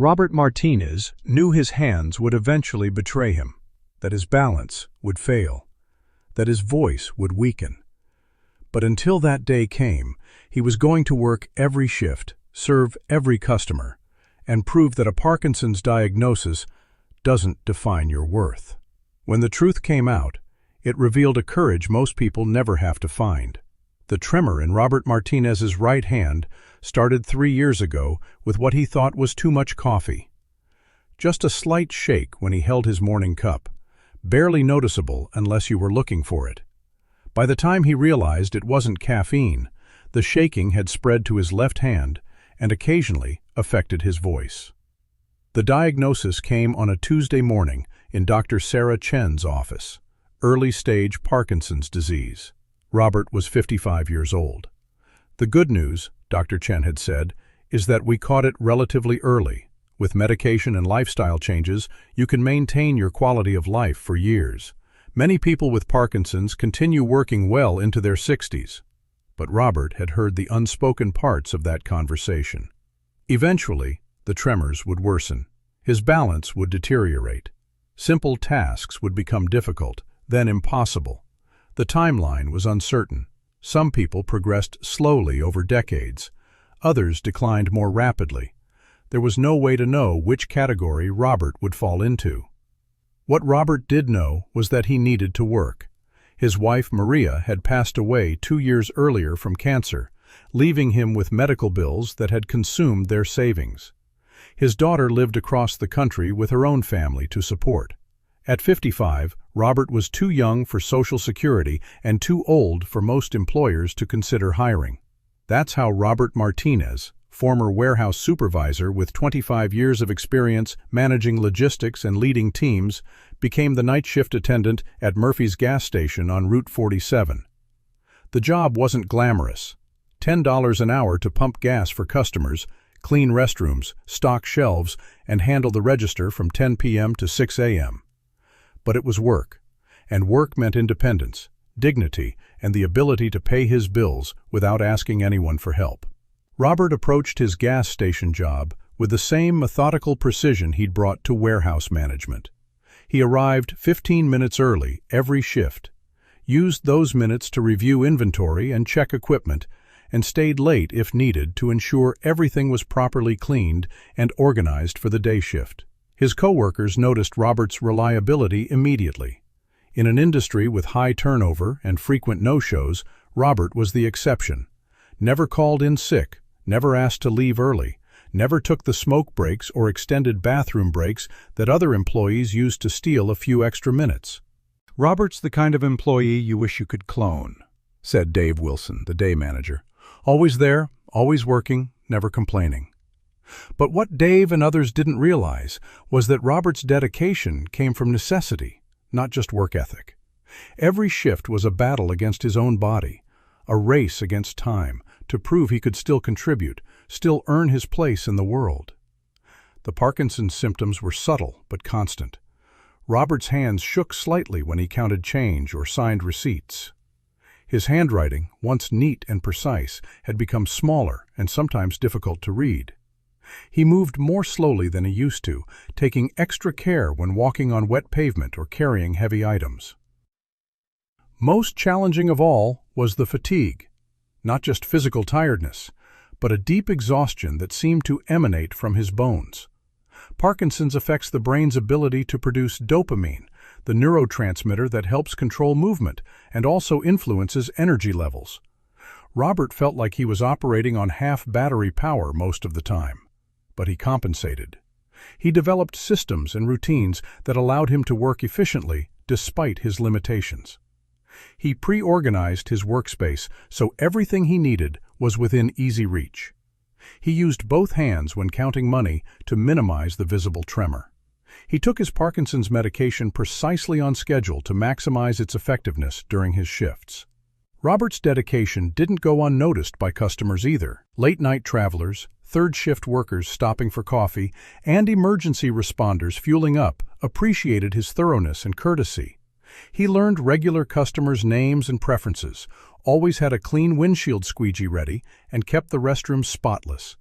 Robert Martinez knew his hands would eventually betray him, that his balance would fail, that his voice would weaken. But until that day came, he was going to work every shift, serve every customer, and prove that a Parkinson's diagnosis doesn't define your worth. When the truth came out, it revealed a courage most people never have to find. The tremor in Robert Martinez's right hand started 3 years ago with what he thought was too much coffee. Just a slight shake when he held his morning cup, barely noticeable unless you were looking for it. By the time he realized it wasn't caffeine, the shaking had spread to his left hand and occasionally affected his voice. The diagnosis came on a Tuesday morning in Dr. Sarah Chen's office: early-stage Parkinson's disease. Robert was 55 years old. The good news, Dr. Chen had said, is that we caught it relatively early. With medication and lifestyle changes, you can maintain your quality of life for years. Many people with Parkinson's continue working well into their 60s. But Robert had heard the unspoken parts of that conversation. Eventually, the tremors would worsen. His balance would deteriorate. Simple tasks would become difficult, then impossible. The timeline was uncertain. Some people progressed slowly over decades. Others declined more rapidly. There was no way to know which category Robert would fall into. What Robert did know was that he needed to work. His wife, Maria, had passed away 2 years earlier from cancer, leaving him with medical bills that had consumed their savings. His daughter lived across the country with her own family to support. At 55, Robert was too young for Social Security and too old for most employers to consider hiring. That's how Robert Martinez, former warehouse supervisor with 25 years of experience managing logistics and leading teams, became the night shift attendant at Murphy's gas station on Route 47. The job wasn't glamorous. $10 an hour to pump gas for customers, clean restrooms, stock shelves, and handle the register from 10 p.m. to 6 a.m. But it was work, and work meant independence, dignity, and the ability to pay his bills without asking anyone for help. Robert approached his gas station job with the same methodical precision he'd brought to warehouse management. He arrived 15 minutes early every shift, used those minutes to review inventory and check equipment, and stayed late if needed to ensure everything was properly cleaned and organized for the day shift. His coworkers noticed Robert's reliability immediately. In an industry with high turnover and frequent no-shows, Robert was the exception. Never called in sick, never asked to leave early, never took the smoke breaks or extended bathroom breaks that other employees used to steal a few extra minutes. "Robert's the kind of employee you wish you could clone," said Dave Wilson, the day manager. "Always there, always working, never complaining." But what Dave and others didn't realize was that Robert's dedication came from necessity, not just work ethic. Every shift was a battle against his own body, a race against time, to prove he could still contribute, still earn his place in the world. The Parkinson's symptoms were subtle but constant. Robert's hands shook slightly when he counted change or signed receipts. His handwriting, once neat and precise, had become smaller and sometimes difficult to read. He moved more slowly than he used to, taking extra care when walking on wet pavement or carrying heavy items. Most challenging of all was the fatigue. Not just physical tiredness, but a deep exhaustion that seemed to emanate from his bones. Parkinson's affects the brain's ability to produce dopamine, the neurotransmitter that helps control movement and also influences energy levels. Robert felt like he was operating on half-battery power most of the time, but he compensated. He developed systems and routines that allowed him to work efficiently despite his limitations. He pre-organized his workspace so everything he needed was within easy reach. He used both hands when counting money to minimize the visible tremor. He took his Parkinson's medication precisely on schedule to maximize its effectiveness during his shifts. Robert's dedication didn't go unnoticed by customers either. Late-night travelers, third-shift workers stopping for coffee, and emergency responders fueling up appreciated his thoroughness and courtesy. He learned regular customers' names and preferences, always had a clean windshield squeegee ready, and kept the restrooms spotless.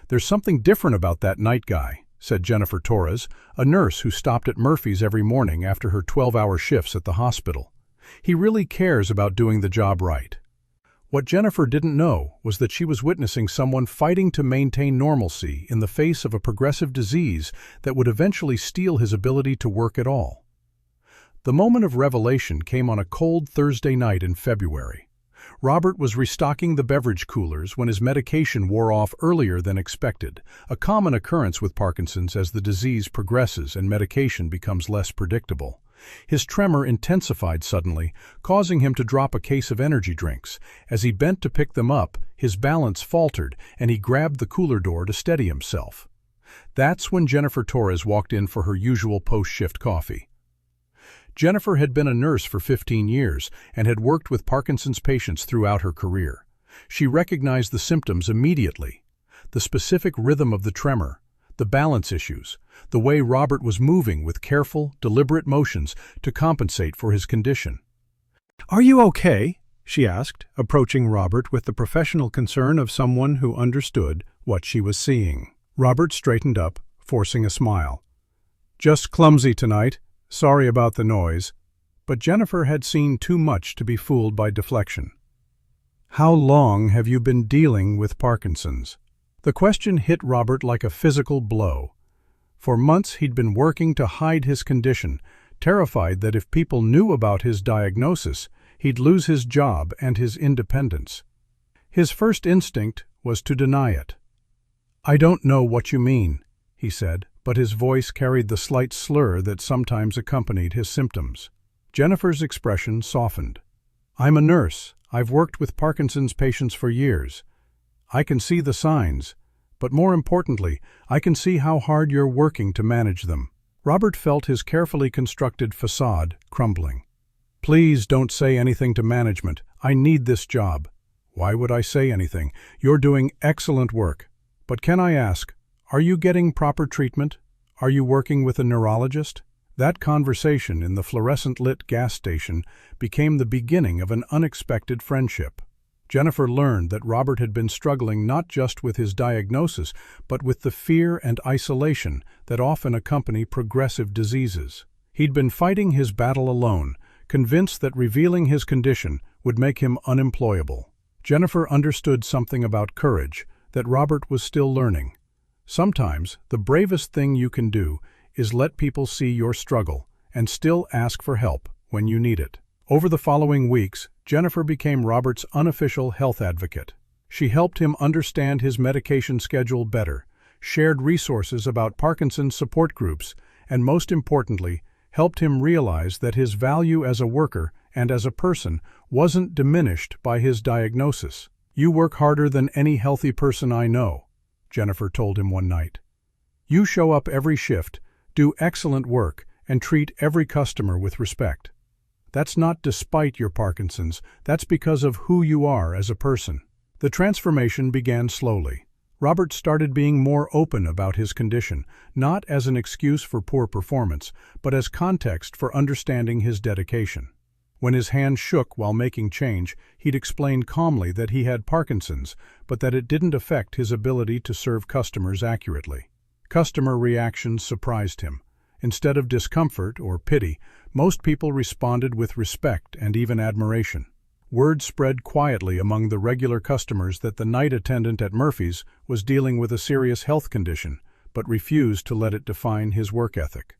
"There's something different about that night guy," said Jennifer Torres, a nurse who stopped at Murphy's every morning after her 12-hour shifts at the hospital. "He really cares about doing the job right." What Jennifer didn't know was that she was witnessing someone fighting to maintain normalcy in the face of a progressive disease that would eventually steal his ability to work at all. The moment of revelation came on a cold Thursday night in February. Robert was restocking the beverage coolers when his medication wore off earlier than expected, a common occurrence with Parkinson's as the disease progresses and medication becomes less predictable. His tremor intensified suddenly, causing him to drop a case of energy drinks. As he bent to pick them up, his balance faltered, and he grabbed the cooler door to steady himself. That's when Jennifer Torres walked in for her usual post-shift coffee. Jennifer had been a nurse for 15 years and had worked with Parkinson's patients throughout her career. She recognized the symptoms immediately: the specific rhythm of the tremor, the balance issues, the way Robert was moving with careful, deliberate motions to compensate for his condition. "Are you okay?" she asked, approaching Robert with the professional concern of someone who understood what she was seeing. Robert straightened up, forcing a smile. "Just clumsy tonight. Sorry about the noise." But Jennifer had seen too much to be fooled by deflection. "How long have you been dealing with Parkinson's?" The question hit Robert like a physical blow. For months he'd been working to hide his condition, terrified that if people knew about his diagnosis, he'd lose his job and his independence. His first instinct was to deny it. "I don't know what you mean," he said, but his voice carried the slight slur that sometimes accompanied his symptoms. Jennifer's expression softened. "I'm a nurse. I've worked with Parkinson's patients for years. I can see the signs, but more importantly, I can see how hard you're working to manage them." Robert felt his carefully constructed facade crumbling. "Please don't say anything to management. I need this job." "Why would I say anything? You're doing excellent work. But can I ask, are you getting proper treatment? Are you working with a neurologist?" That conversation in the fluorescent-lit gas station became the beginning of an unexpected friendship. Jennifer learned that Robert had been struggling not just with his diagnosis, but with the fear and isolation that often accompany progressive diseases. He'd been fighting his battle alone, convinced that revealing his condition would make him unemployable. Jennifer understood something about courage that Robert was still learning. Sometimes the bravest thing you can do is let people see your struggle and still ask for help when you need it. Over the following weeks, Jennifer became Robert's unofficial health advocate. She helped him understand his medication schedule better, shared resources about Parkinson's support groups, and most importantly, helped him realize that his value as a worker and as a person wasn't diminished by his diagnosis. "You work harder than any healthy person I know," Jennifer told him one night. "You show up every shift, do excellent work, and treat every customer with respect. That's not despite your Parkinson's, that's because of who you are as a person." The transformation began slowly. Robert started being more open about his condition, not as an excuse for poor performance, but as context for understanding his dedication. When his hand shook while making change, he'd explain calmly that he had Parkinson's, but that it didn't affect his ability to serve customers accurately. Customer reactions surprised him. Instead of discomfort or pity, most people responded with respect and even admiration. Word spread quietly among the regular customers that the night attendant at Murphy's was dealing with a serious health condition, but refused to let it define his work ethic.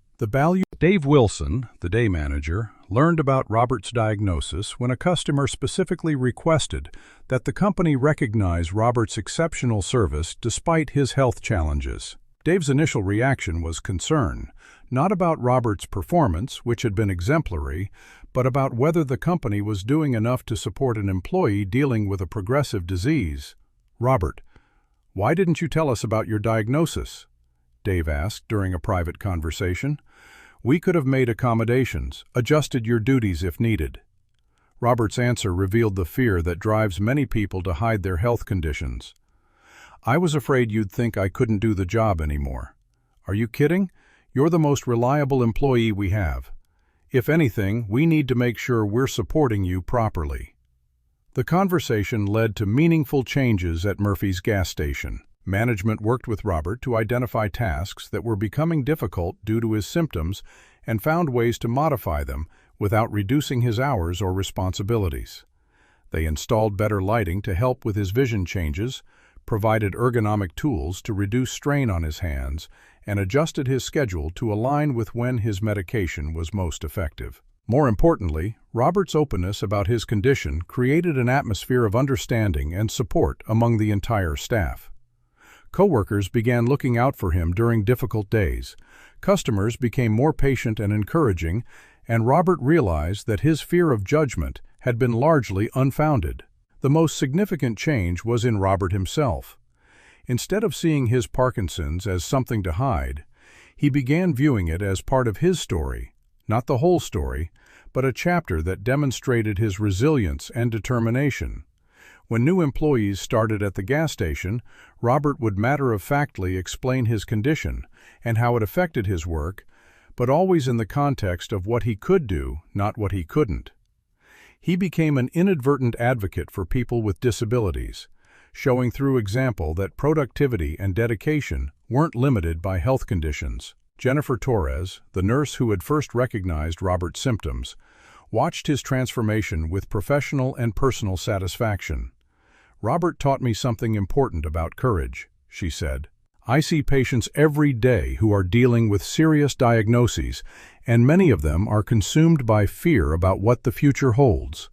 Dave Wilson, the day manager, learned about Robert's diagnosis when a customer specifically requested that the company recognize Robert's exceptional service despite his health challenges. Dave's initial reaction was concern, not about Robert's performance, which had been exemplary, but about whether the company was doing enough to support an employee dealing with a progressive disease. "Robert, why didn't you tell us about your diagnosis?" Dave asked during a private conversation. "We could have made accommodations, adjusted your duties if needed." Robert's answer revealed the fear that drives many people to hide their health conditions. "I was afraid you'd think I couldn't do the job anymore." "Are you kidding? You're the most reliable employee we have. If anything, we need to make sure we're supporting you properly." The conversation led to meaningful changes at Murphy's gas station. Management worked with Robert to identify tasks that were becoming difficult due to his symptoms and found ways to modify them without reducing his hours or responsibilities. They installed better lighting to help with his vision changes, provided ergonomic tools to reduce strain on his hands, and adjusted his schedule to align with when his medication was most effective. More importantly, Robert's openness about his condition created an atmosphere of understanding and support among the entire staff. Coworkers began looking out for him during difficult days. Customers became more patient and encouraging, and Robert realized that his fear of judgment had been largely unfounded. The most significant change was in Robert himself. Instead of seeing his Parkinson's as something to hide, he began viewing it as part of his story, not the whole story, but a chapter that demonstrated his resilience and determination. When new employees started at the gas station, Robert would matter-of-factly explain his condition and how it affected his work, but always in the context of what he could do, not what he couldn't. He became an inadvertent advocate for people with disabilities, showing through example that productivity and dedication weren't limited by health conditions. Jennifer Torres, the nurse who had first recognized Robert's symptoms, watched his transformation with professional and personal satisfaction. "Robert taught me something important about courage," she said. "I see patients every day who are dealing with serious diagnoses, and many of them are consumed by fear about what the future holds.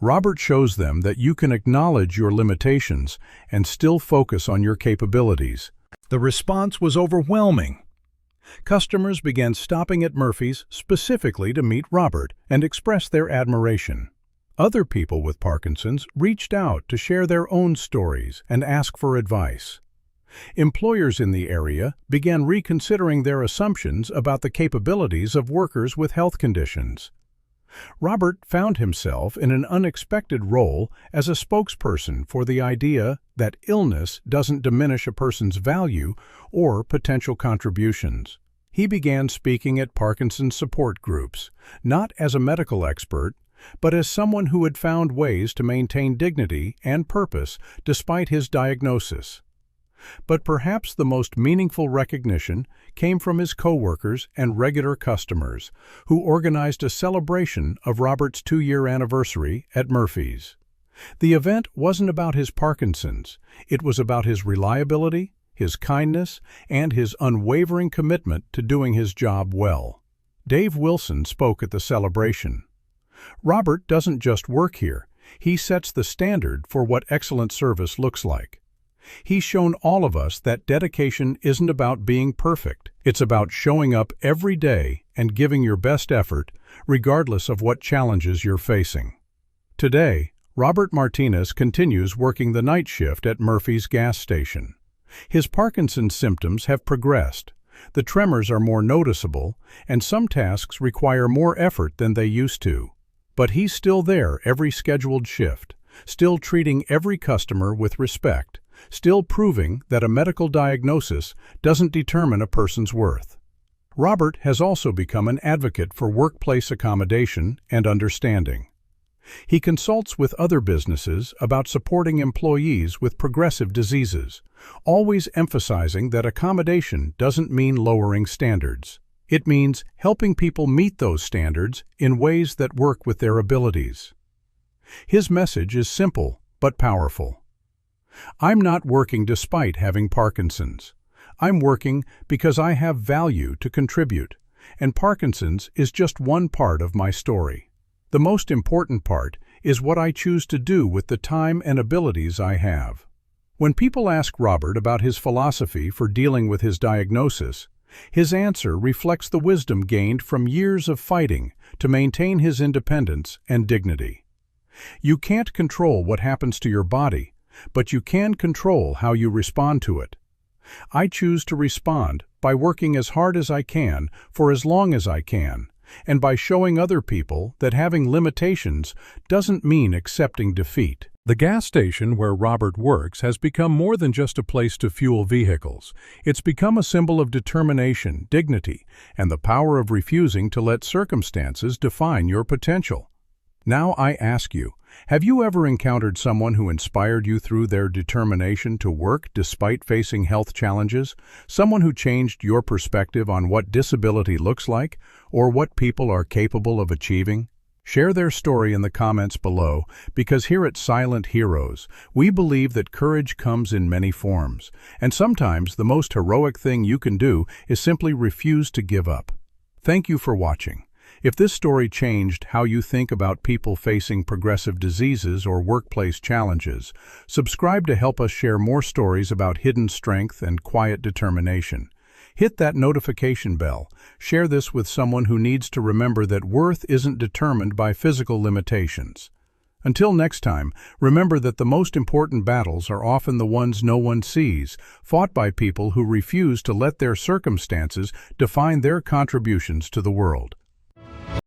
Robert shows them that you can acknowledge your limitations and still focus on your capabilities." The response was overwhelming. Customers began stopping at Murphy's specifically to meet Robert and express their admiration. Other people with Parkinson's reached out to share their own stories and ask for advice. Employers in the area began reconsidering their assumptions about the capabilities of workers with health conditions. Robert found himself in an unexpected role as a spokesperson for the idea that illness doesn't diminish a person's value or potential contributions. He began speaking at Parkinson's support groups, not as a medical expert, but as someone who had found ways to maintain dignity and purpose despite his diagnosis. But perhaps the most meaningful recognition came from his coworkers and regular customers, who organized a celebration of Robert's 2-year anniversary at Murphy's. The event wasn't about his Parkinson's. It was about his reliability, his kindness, and his unwavering commitment to doing his job well. Dave Wilson spoke at the celebration. "Robert doesn't just work here. He sets the standard for what excellent service looks like. He's shown all of us that dedication isn't about being perfect. It's about showing up every day and giving your best effort, regardless of what challenges you're facing." Today, Robert Martinez continues working the night shift at Murphy's gas station. His Parkinson's symptoms have progressed. The tremors are more noticeable, and some tasks require more effort than they used to. But he's still there every scheduled shift, still treating every customer with respect, still proving that a medical diagnosis doesn't determine a person's worth. Robert has also become an advocate for workplace accommodation and understanding. He consults with other businesses about supporting employees with progressive diseases, always emphasizing that accommodation doesn't mean lowering standards. It means helping people meet those standards in ways that work with their abilities. His message is simple but powerful. "I'm not working despite having Parkinson's. I'm working because I have value to contribute, and Parkinson's is just one part of my story. The most important part is what I choose to do with the time and abilities I have." When people ask Robert about his philosophy for dealing with his diagnosis, his answer reflects the wisdom gained from years of fighting to maintain his independence and dignity. You can't control what happens to your body, but you can control how you respond to it. I choose to respond by working as hard as I can for as long as I can, and by showing other people that having limitations doesn't mean accepting defeat. The gas station where Robert works has become more than just a place to fuel vehicles. It's become a symbol of determination, dignity, and the power of refusing to let circumstances define your potential. Now I ask you, have you ever encountered someone who inspired you through their determination to work despite facing health challenges? Someone who changed your perspective on what disability looks like or what people are capable of achieving? Share their story in the comments below, because here at Silent Heroes, we believe that courage comes in many forms, and sometimes the most heroic thing you can do is simply refuse to give up. Thank you for watching. If this story changed how you think about people facing progressive diseases or workplace challenges, subscribe to help us share more stories about hidden strength and quiet determination. Hit that notification bell. Share this with someone who needs to remember that worth isn't determined by physical limitations. Until next time, remember that the most important battles are often the ones no one sees, fought by people who refuse to let their circumstances define their contributions to the world.